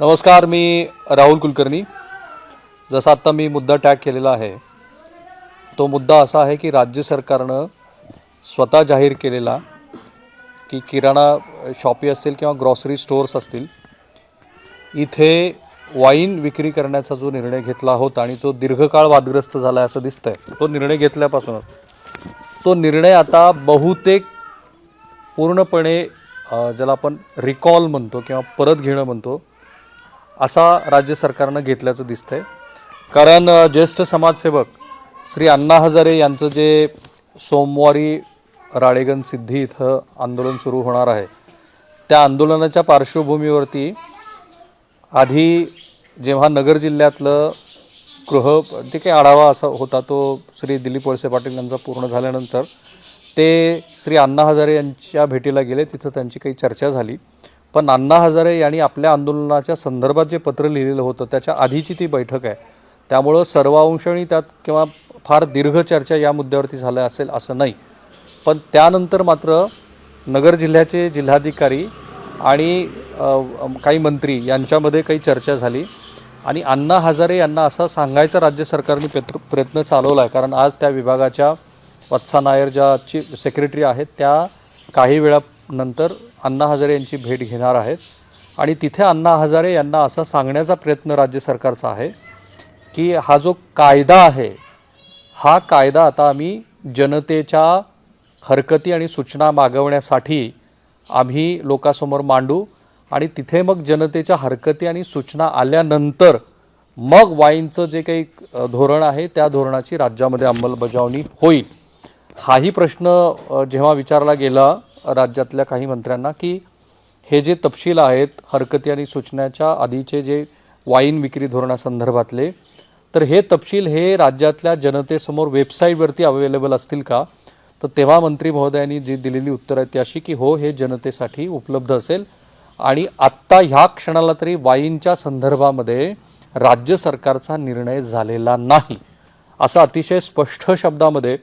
नमस्कार, मी राहुल कुलकर्णी. जसा आत्ता मी मुद्दा टॅग केलेला आहे तो मुद्दा असा आहे की राज्य सरकारनं स्वतः जाहीर केलेला की किराणा शॉपी असतील किंवा ग्रॉसरी स्टोअर्स असतील इथे वाईन विक्री करण्याचा जो निर्णय घेतला होता आणि जो दीर्घकाळ वादग्रस्त झाला आहे असं दिसतंय, तो निर्णय घेतल्यापासून तो निर्णय आता बहुतेक पूर्णपणे ज्याला आपण रिकॉल म्हणतो किंवा परत घेणं म्हणतो असा राज्य सरकारनं घेतल्याचं दिसतंय. कारण ज्येष्ठ समाजसेवक श्री अण्णा हजारे यांचं जे सोमवारी राळेगण सिद्धी इथं आंदोलन सुरू होणार आहे त्या आंदोलनाच्या पार्श्वभूमीवरती आधी जेव्हा नगर जिल्ह्यातलं ते काही आढावा असा होता तो श्री दिलीप वळसे पाटील यांचा पूर्ण झाल्यानंतर ते श्री अण्णा हजारे यांच्या भेटीला गेले. तिथं त्यांची काही चर्चा झाली. पण अण्णा हजारे यांनी आपल्या आंदोलनाच्या संदर्भात जे पत्र लिहिलेलं होतं त्याच्या आधीची ती बैठक आहे. त्यामुळं सर्वांशाने त्यात किंवा फार दीर्घ चर्चा या मुद्द्यावरती झाल्या असेल असं नाही. पण त्यानंतर मात्र नगर जिल्ह्याचे जिल्हाधिकारी आणि काही मंत्री यांच्यामध्ये काही चर्चा झाली आणि अण्णा हजारे यांना असं सांगायचा राज्य सरकारने प्रयत्न चालवला आहे. कारण आज त्या विभागाच्या वत्सा नायर ज्या चीफ सेक्रेटरी आहेत त्या काही वेळानंतर अण्णा हजारे यांची भेट घेणार आहेत आणि तिथे अण्णा हजारे यांना असं सांगण्याचा प्रयत्न राज्य सरकारचा आहे की हा जो कायदा आहे हा कायदा आता आम्ही जनतेच्या हरकती आणि सूचना मागवण्यासाठी आम्ही लोकांसमोर मांडू आणि तिथे मग जनतेच्या हरकती आणि सूचना आल्यानंतर मग वाईनचं जे काही धोरण आहे त्या धोरणाची राज्यामध्ये अंमलबजावणी होईल. हाही प्रश्न जेव्हा विचारला गेला राज्यातल्या काही मंत्र्यांना की हे जे तपशील आहेत हरकती आणि सूचनाच्या आधीचे जे वाईन विक्री धोरणासंदर्भातले तर हे तपशील हे राज्यातल्या जनतेसमोर वेबसाईटवरती अवेलेबल असतील का, तर तेव्हा मंत्री महोदयांनी जी दिलेली उत्तर आहे ती अशी की हो हे जनतेसाठी उपलब्ध असेल आणि आत्ता ह्या क्षणाला तरी वाईनच्या संदर्भामध्ये राज्य सरकारचा निर्णय झालेला नाही असं अतिशय स्पष्ट शब्दामध्ये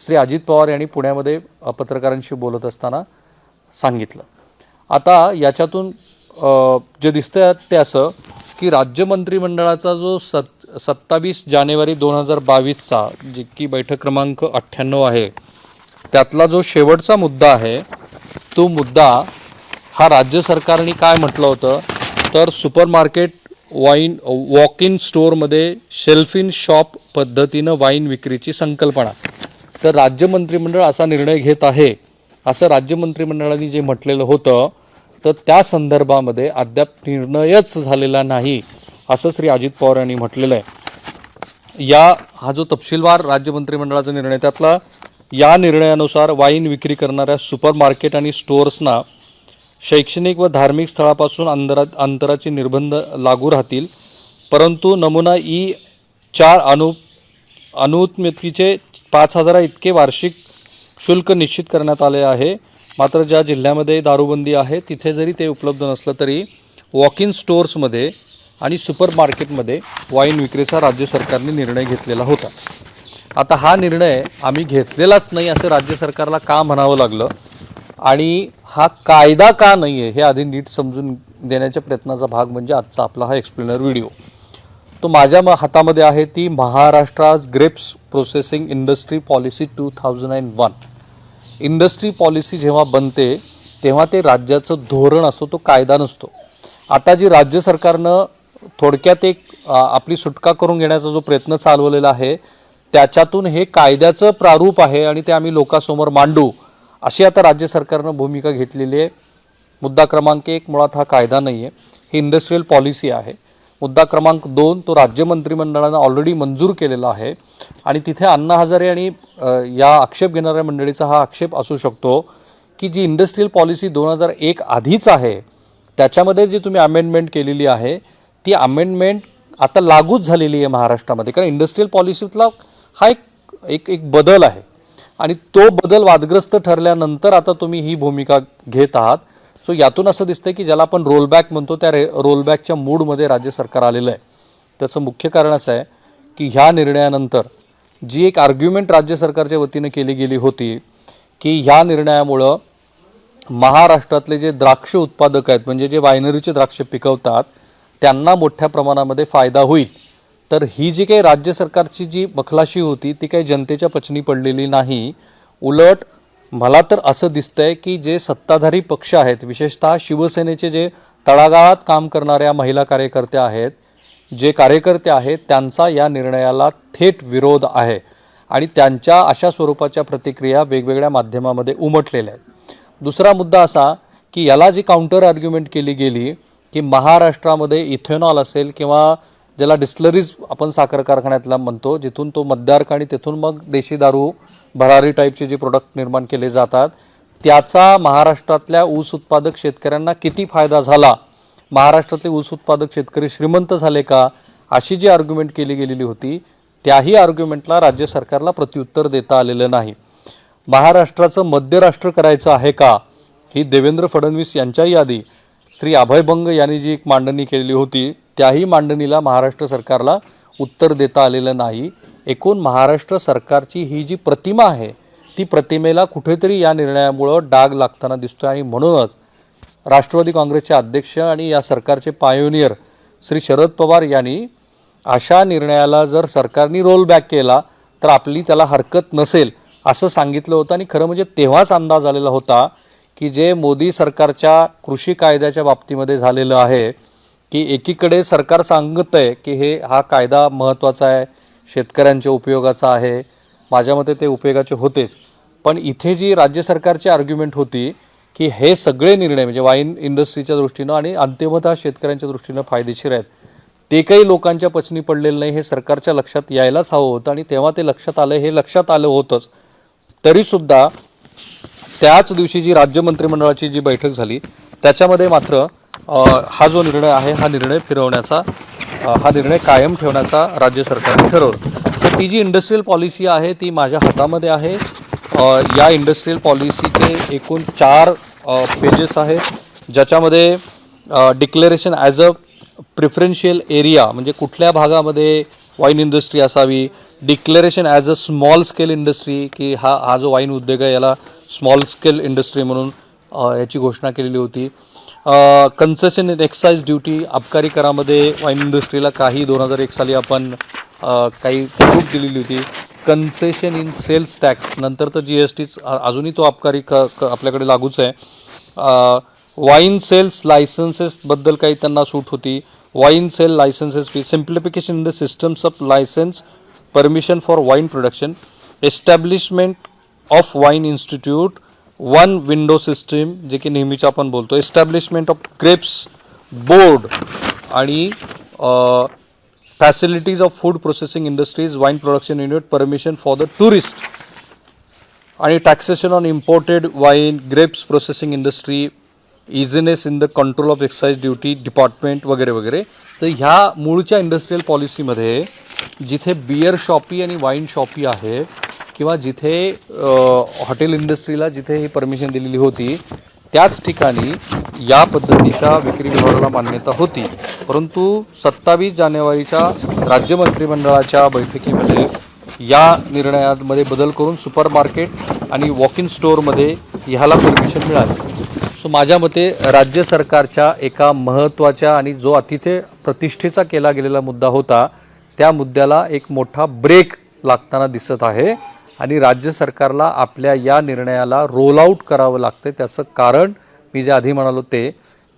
श्री अजित पवार यांनी पुण्यामध्ये पत्रकारांशी बोलत असताना सांगितलं. आता याच्यातून जे दिसतंय ते असं की राज्य मंत्रिमंडळाचा जो 27 जानेवारी 2022चा जी की बैठक क्रमांक 98 आहे त्यातला जो शेवटचा मुद्दा आहे तो मुद्दा हा राज्य सरकारने काय म्हटलं होतं तर सुपरमार्केट वाईन वॉक इन स्टोअरमध्ये शेल्फ इन शॉप पद्धतीनं वाईन विक्रीची संकल्पना. तर राज्य मंत्रिमंडळ असा निर्णय घेत आहे असं राज्य मंत्रिमंडळाने जे म्हटलेलं होतं तर त्या संदर्भामध्ये अद्याप निर्णयच झालेला नाही असं श्री अजित पवार यांनी म्हटलेलं आहे. हा जो तपशीलवार राज्य मंत्रिमंडळाचा निर्णय त्यातला या निर्णयानुसार वाईन विक्री करणाऱ्या सुपरमार्केट आणि स्टोअर्सना शैक्षणिक व धार्मिक स्थळापासून अंतराचे निर्बंध लागू राहतील. परंतु नमुना E4 अनुमतीचे 5,000 इतके वार्षिक शुल्क निश्चित करण्यात आले आहे. मात्र ज्या जिल्ह्यामध्ये दारूबंदी आहे तिथे जरी ते उपलब्ध नसलं तरी वॉक इन स्टोअर्समध्ये आणि सुपरमार्केटमध्ये वाईन विक्रीचा राज्य सरकारने निर्णय घेतलेला होता. आता हा निर्णय आम्ही घेतलेलाच नाही असं राज्य सरकारला का म्हणावं लागलं आणि हा कायदा का नाही आहे हे आधी नीट समजून देण्याच्या प्रयत्नाचा भाग म्हणजे आजचा आपला हा एक्सप्लेनर व्हिडिओ. तो माझ्या हातामध्ये आहे ती Maharashtra's grapes processing industry policy 2001. Industry policy जेव्हा बनते तेव्हा ते राज्याचं धोरण असतो, तो कायदा नसतो. आता जी राज्य सरकारनं थोडक्यात एक आपली सुटका करून घेण्याचा जो प्रयत्न चालवलेला आहे त्याच्यातून हे कायद्याचं प्रारूप आहे आणि ते आम्ही लोकांसमोर मांडू अशी आता राज्य सरकारनं भूमिका घेतलेली आहे. मुद्दा क्रमांक 1 मुळात हा कायदा नाही आहे, ही इंडस्ट्रियल पॉलिसी आहे. मुद्दा क्रमांक 2 तो राज्य मंत्रिमंडळानं ऑलरेडी मंजूर केलेला आहे आणि तिथे अण्णा हजारे आणि या आक्षेप घेणाऱ्या मंडळीचा हा आक्षेप असू शकतो की जी इंडस्ट्रियल पॉलिसी 2001 आधीच आहे त्याच्यामध्ये जी तुम्ही अमेंडमेंट केलेली आहे ती अमेंडमेंट आता लागूच झालेली आहे महाराष्ट्रामध्ये. कारण इंडस्ट्रियल पॉलिसीतला हा एक बदल आहे आणि तो बदल वादग्रस्त ठरल्यानंतर आता तुम्ही ही भूमिका घेत आहात. सो यातून असं दिसतंय की ज्याला आपण रोलबॅक म्हणतो त्या रोलबॅकच्या मूडमध्ये राज्य सरकार आलेलं आहे. त्याचं मुख्य कारण असं आहे की ह्या निर्णयानंतर जी एक आर्ग्युमेंट राज्य सरकारच्या वतीने केली गेली होती की ह्या निर्णयामुळं महाराष्ट्रातले जे द्राक्ष उत्पादक आहेत म्हणजे जे वायनरीचे द्राक्ष पिकवतात त्यांना मोठ्या प्रमाणामध्ये फायदा होईल. तर ही जी काही राज्य सरकारची जी बखलाशी होती ती काही जनतेच्या पचनी पडलेली नाही. उलट मला तर असं दिसतंय की जे सत्ताधारी पक्ष आहेत, विशेषतः शिवसेनेचे जे तळागाळात काम करणाऱ्या महिला कार्यकर्त्या आहेत, जे कार्यकर्ते आहेत, त्यांचा या निर्णयाला थेट विरोध आहे आणि त्यांच्या अशा स्वरूपाच्या प्रतिक्रिया वेगवेगळ्या माध्यमामध्ये उमटलेल्या आहेत. दुसरा मुद्दा असा की याला जी काउंटर आर्ग्युमेंट केली गेली की महाराष्ट्रामध्ये इथेनॉल असेल किंवा ज्याला डिस्लरीज आपण साखर कारखान्यातला म्हणतो, जिथून तो मद्यार्क आणि तिथून मग देशी दारू भरारी टाईपचे जे प्रोडक्ट निर्माण केले जातात, त्याचा महाराष्ट्रातल्या ऊस उत्पादक शेतकऱ्यांना किती फायदा झाला, महाराष्ट्रातले ऊस उत्पादक शेतकरी श्रीमंत झाले का, अशी जी आर्ग्युमेंट केली गेलेली होती त्याही आर्ग्युमेंटला राज्य सरकारला प्रत्युत्तर देता आलेलं नाही. महाराष्ट्राचं मध्यराष्ट्र करायचं आहे का, ही देवेंद्र फडणवीस यांच्याही आधी श्री अभय बंग यांनी जी एक मांडणी केलेली होती त्याही मांडणीला महाराष्ट्र सरकारला उत्तर देता आलेलं नाही. एकूण महाराष्ट्र सरकारची ही जी प्रतिमा आहे ती प्रतिमेला कुठेतरी या निर्णयामुळं डाग लागताना दिसतोय आणि म्हणूनच राष्ट्रवादी काँग्रेसचे अध्यक्ष आणि या सरकारचे पायोनियर श्री शरद पवार यांनी अशा निर्णयाला जर सरकारने रोल बॅक केला तर आपली त्याला हरकत नसेल असं सांगितलं होतं. आणि खरं म्हणजे तेव्हाच अंदाज आलेला होता की जे मोदी सरकारच्या कृषी कायद्याच्या बाबतीमध्ये झालेलं आहे की एकीकडे सरकार सांगत आहे की हा कायदा महत्त्वाचा आहे, शेतकऱ्यांच्या उपयोगाचा आहे, माझ्या मते ते उपयोगाचे होतेच, पण इथे जी राज्य सरकारची आर्ग्युमेंट होती की हे सगळे निर्णय म्हणजे वाईन इंडस्ट्रीच्या दृष्टीनं आणि अंतिमतः शेतकऱ्यांच्या दृष्टीनं फायदेशीर आहेत, ते काही लोकांच्या पचनी पडलेलं नाही, हे सरकारच्या लक्षात यायलाच हवं होतं आणि तेव्हा ते लक्षात आलं. हे लक्षात आलं होतंच, तरीसुद्धा त्याच दिवशी जी राज्य मंत्रिमंडळाची जी बैठक झाली त्याच्यामध्ये मात्र हा जो निर्णय आहे हा निर्णय कायम ठेवण्याचा राज्य सरकारने ठरवलं. तर ती जी इंडस्ट्रियल पॉलिसी आहे ती माझ्या हातामध्ये आहे. या इंडस्ट्रियल पॉलिसीचे एकूण 4 पेजेस आहेत, ज्याच्यामध्ये डिक्लेरेशन ॲज अ प्रिफरन्शियल एरिया म्हणजे कुठल्या भागामध्ये वाईन इंडस्ट्री असावी, declaration as a small scale industry की हा जो वाईन उद्योग आहे याला स्मॉल स्केल इंडस्ट्री म्हणून याची घोषणा केलेली होती. कन्सेशन इन एक्साईज ड्युटी, अबकारी करामध्ये वाईन इंडस्ट्रीला काही 2001 साली आपण काही सूट दिलेली होती. कन्सेशन इन सेल्स टॅक्स, नंतर तर GST अजूनही तो अबकारी आपल्याकडे लागूच आहे. वाईन सेल्स लायसन्सेसबद्दल काही त्यांना सूट होती. Wine sale licenses fee, simplification in the systems of license permission for wine production, establishment of wine institute, one window system जे की नेहमीच आपण बोलतो, एस्टॅब्लिशमेंट ऑफ ग्रेप्स बोर्ड आणि facilities of food processing industries, wine production unit, permission for the tourist आणि taxation on imported wine, grapes processing industry, easiness in the control of excise duty department वगैरे वगैरे. तर ह्या मूळच्या industrial पॉलिसीमध्ये जिथे beer shoppe आणि वाईन शॉपी आहे किंवा जिथे हॉटेल इंडस्ट्रीला जिथे ही परमिशन दिलेली होती त्याच ठिकाणी या पद्धतीच्या विक्री व्यवहाराला मान्यता होती. परंतु 27 जानेवारीच्या राज्य मंत्रिमंडळाच्या बैठकीमध्ये या निर्णयामध्ये बदल करून सुपर मार्केट आणि वॉक इन स्टोअरमध्ये ह्याला परमिशन मिळाली. सो माझ्या मते राज्य सरकारच्या एका महत्त्वाच्या आणि जो अतिशय प्रतिष्ठेचा केला गेलेला मुद्दा होता त्या मुद्द्याला एक मोठा ब्रेक लागताना दिसत आहे आणि राज्य सरकारला आपल्या या निर्णयाला रोल आऊट करावं लागतं. त्याचं कारण मी जे आधी म्हणालो ते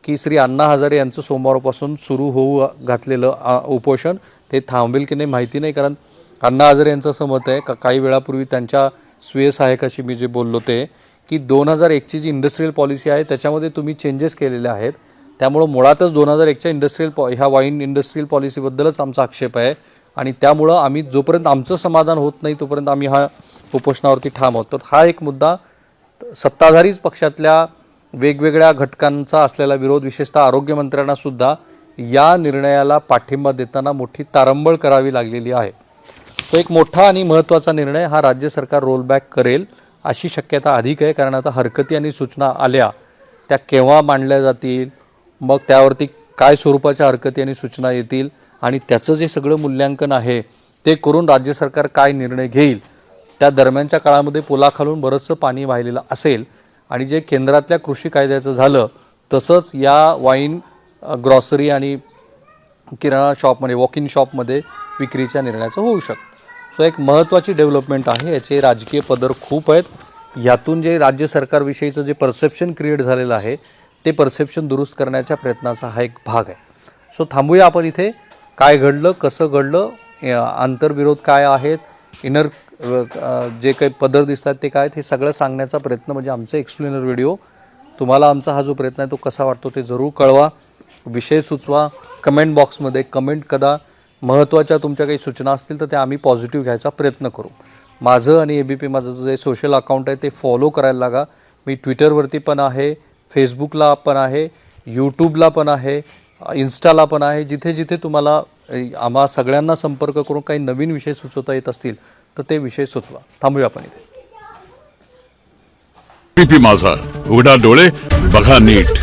की श्री अण्णा हजारे यांचं सोमवारपासून सुरू होऊ घातलेलं उपोषण ते थांबेल की नाही माहिती नाही. कारण अण्णा हजारे यांचं असं मत आहे का काही वेळापूर्वी त्यांच्या स्वीय सहायकाशी मी जे बोललो ते की 2001ची जी इंडस्ट्रियल पॉलिसी आहे त्याच्यामध्ये तुम्ही चेंजेस केलेले आहेत, त्यामुळं मुळातच 2001च्या ह्या वाईन इंडस्ट्रियल पॉलिसीबद्दलच आमचा आक्षेप आहे आणि त्यामुळं आम्ही जोपर्यंत आमचं समाधान होत नाही तोपर्यंत आम्ही हा उपोषणावरती ठाम आहोत. तर हा एक मुद्दा सत्ताधारीच पक्षातल्या वेगवेगळ्या घटकांचा असलेला विरोध, विशेषतः आरोग्यमंत्र्यांना सुद्धा या निर्णयाला पाठिंबा देताना मोठी तारंबळ करावी लागलेली आहे. सो एक मोठा आणि महत्त्वाचा निर्णय हा राज्य सरकार रोलबॅक करेल अशी शक्यता अधिक आहे. कारण आता हरकती आणि सूचना आल्या त्या केव्हा मांडल्या जातील, मग त्यावरती काय स्वरूपाच्या हरकती आणि सूचना येतील आणि त्याचं जे सगळं मूल्यांकन आहे ते करून राज्य सरकार काय निर्णय घेईल. त्या दरम्यानच्या काळामध्ये पुलाखालून बरंचसं पाणी वाहिलेलं असेल आणि जे केंद्रातल्या कृषी कायद्याचं झालं तसंच या वाईन, ग्रॉसरी आणि किराणा शॉपमध्ये वॉक इन शॉपमध्ये विक्रीच्या निर्णयाचं होऊ शकतं. सो एक महत्त्वाची डेव्हलपमेंट आहे. याचे राजकीय पदर खूप आहेत. यातून जे राज्य सरकारविषयीचं जे परसेप्शन क्रिएट झालेलं आहे ते परसेप्शन दुरुस्त करण्याच्या प्रयत्नाचा हा एक भाग आहे. सो थांबूया आपण इथे. काय घडलं, कसं घडलं, आंतरविरोध काय आहेत, इनर जे काही पदर दिसतात ते काय आहेत, हे सगळं सांगण्याचा प्रयत्न म्हणजे आमचा एक्सप्लेनर व्हिडिओ. तुम्हाला आमचा हा जो प्रयत्न आहे तो कसा वाटतो ते जरूर कळवा. विषय सुचवा, कमेंट बॉक्समध्ये कमेंट करा. महत्त्वाच्या तुमच्या काही सूचना असतील तर त्या आम्ही पॉझिटिव्ह घ्यायचा प्रयत्न करू. माझं आणि ABP माझं जे सोशल अकाउंट आहे ते फॉलो करायला लागा. मी ट्विटरवरती पण आहे, फेसबुकला पण आहे, यूट्यूबला पण आहे, इन्स्टाला पण आहे. जिथे जिथे तुम्हाला आम्हा सगळ्यांना संपर्क करून काही नवीन विषय सुचवता येत असतील तर ते विषय सुचवा. थांबूया आपण इथे. ABP माझा, उघडा डोळे बघा नीट.